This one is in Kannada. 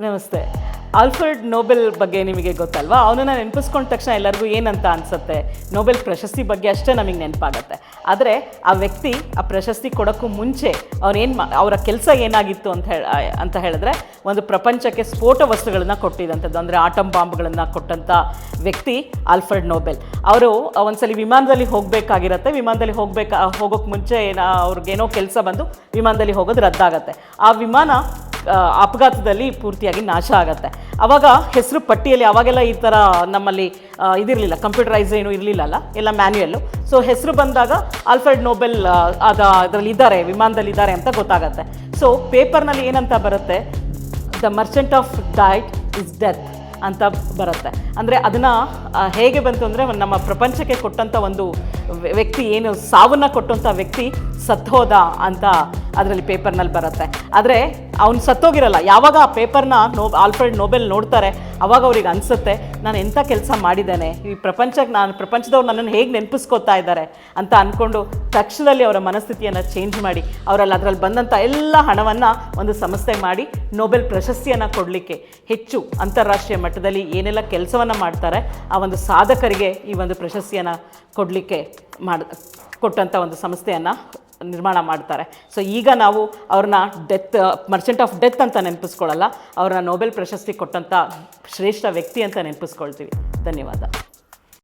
ನಮಸ್ತೆ. ಆಲ್ಫ್ರೆಡ್ ನೊಬೆಲ್ ಬಗ್ಗೆ ನಿಮಗೆ ಗೊತ್ತಲ್ವಾ? ಅವನನ್ನು ನೆನಪಿಸ್ಕೊಂಡ ತಕ್ಷಣ ಎಲ್ಲರಿಗೂ ಏನಂತ ಅನಿಸುತ್ತೆ, ನೊಬೆಲ್ ಪ್ರಶಸ್ತಿ ಬಗ್ಗೆ ಅಷ್ಟೇ ನಮಗೆ ನೆನಪಾಗತ್ತೆ. ಆದರೆ ಆ ವ್ಯಕ್ತಿ ಆ ಪ್ರಶಸ್ತಿ ಕೊಡೋಕ್ಕೂ ಮುಂಚೆ ಅವರ ಕೆಲಸ ಏನಾಗಿತ್ತು ಅಂತ ಹೇಳಿದ್ರೆ, ಒಂದು ಪ್ರಪಂಚಕ್ಕೆ ಸ್ಫೋಟ ವಸ್ತುಗಳನ್ನು ಕೊಟ್ಟಿದ್ದಂಥದ್ದು, ಅಂದರೆ ಆಟಮ್ ಬಾಂಬ್ಗಳನ್ನು ಕೊಟ್ಟಂಥ ವ್ಯಕ್ತಿ ಆಲ್ಫ್ರೆಡ್ ನೊಬೆಲ್. ಅವರು ಒಂದ್ಸಲಿ ವಿಮಾನದಲ್ಲಿ ಹೋಗಬೇಕಾಗಿರುತ್ತೆ. ವಿಮಾನದಲ್ಲಿ ಹೋಗೋಕ್ಕೆ ಮುಂಚೆ ಅವ್ರಿಗೇನೋ ಕೆಲಸ ಬಂದು ವಿಮಾನದಲ್ಲಿ ಹೋಗೋದು ರದ್ದಾಗತ್ತೆ. ಆ ವಿಮಾನ ಅಪಘಾತದಲ್ಲಿ ಪೂರ್ತಿಯಾಗಿ ನಾಶ ಆಗುತ್ತೆ. ಆವಾಗ ಹೆಸರು ಪಟ್ಟಿಯಲ್ಲಿ, ಅವಾಗೆಲ್ಲ ಈ ಥರ ನಮ್ಮಲ್ಲಿ ಇದಿರಲಿಲ್ಲ, ಕಂಪ್ಯೂಟರೈಸ್ ಏನೂ ಇರಲಿಲ್ಲಲ್ಲ, ಎಲ್ಲ ಮ್ಯಾನ್ಯುಯಲ್ಲು. ಸೊ ಹೆಸರು ಬಂದಾಗ ಆಲ್ಫ್ರೆಡ್ ನೊಬೆಲ್ ಅದರಲ್ಲಿ ಇದ್ದಾರೆ, ವಿಮಾನದಲ್ಲಿದ್ದಾರೆ ಅಂತ ಗೊತ್ತಾಗತ್ತೆ. ಸೊ ಪೇಪರ್ನಲ್ಲಿ ಏನಂತ ಬರುತ್ತೆ, the merchant of death is death ಅಂತ ಬರುತ್ತೆ. ಅಂದರೆ ಅದನ್ನು ಹೇಗೆ ಬಂತು ಅಂದರೆ, ನಮ್ಮ ಪ್ರಪಂಚಕ್ಕೆ ಕೊಟ್ಟಂಥ ಒಂದು ವ್ಯಕ್ತಿ, ಏನು ಸಾವನ್ನ ಕೊಟ್ಟಂಥ ವ್ಯಕ್ತಿ ಸತ್ತೋದ ಅಂತ ಅದರಲ್ಲಿ ಪೇಪರ್ನಲ್ಲಿ ಬರುತ್ತೆ. ಆದರೆ ಅವ್ನು ಸತ್ತೋಗಿರಲ್ಲ. ಯಾವಾಗ ಆ ಪೇಪರ್ನ ಆಲ್ಫ್ರೆಡ್ ನೊಬೆಲ್ ನೋಡ್ತಾರೆ, ಅವಾಗ ಅವ್ರಿಗೆ ಅನಿಸುತ್ತೆ, ನಾನು ಎಂಥ ಕೆಲಸ ಮಾಡಿದ್ದೇನೆ, ಈ ಪ್ರಪಂಚದವ್ರು ನನ್ನನ್ನು ಹೇಗೆ ನೆನಪಿಸ್ಕೋತಾ ಇದ್ದಾರೆ ಅಂತ ಅಂದ್ಕೊಂಡು ತಕ್ಷಣದಲ್ಲಿ ಅವರ ಮನಸ್ಥಿತಿಯನ್ನು ಚೇಂಜ್ ಮಾಡಿ ಅದರಲ್ಲಿ ಬಂದಂಥ ಎಲ್ಲ ಹಣವನ್ನು ಒಂದು ಸಂಸ್ಥೆ ಮಾಡಿ ನೊಬೆಲ್ ಪ್ರಶಸ್ತಿಯನ್ನು ಕೊಡಲಿಕ್ಕೆ, ಹೆಚ್ಚು ಅಂತಾರಾಷ್ಟ್ರೀಯ ಮಟ್ಟದಲ್ಲಿ ಏನೆಲ್ಲ ಕೆಲಸವನ್ನು ಮಾಡ್ತಾರೆ ಆ ಒಂದು ಸಾಧಕರಿಗೆ ಈ ಒಂದು ಪ್ರಶಸ್ತಿಯನ್ನು ಕೊಡಲಿಕ್ಕೆ ಕೊಟ್ಟಂಥ ಒಂದು ಸಂಸ್ಥೆಯನ್ನು ನಿರ್ಮಾಣ ಮಾಡ್ತಾರೆ. ಸೊ ಈಗ ನಾವು ಅವ್ರನ್ನ ಮರ್ಚೆಂಟ್ ಆಫ್ ಡೆತ್ ಅಂತ ನೆನಪಿಸ್ಕೊಳ್ಳಲ್ಲ, ಅವ್ರನ್ನ ನೊಬೆಲ್ ಪ್ರಶಸ್ತಿ ಕೊಟ್ಟಂಥ ಶ್ರೇಷ್ಠ ವ್ಯಕ್ತಿ ಅಂತ ನೆನಪಿಸ್ಕೊಳ್ತೀವಿ. ಧನ್ಯವಾದ.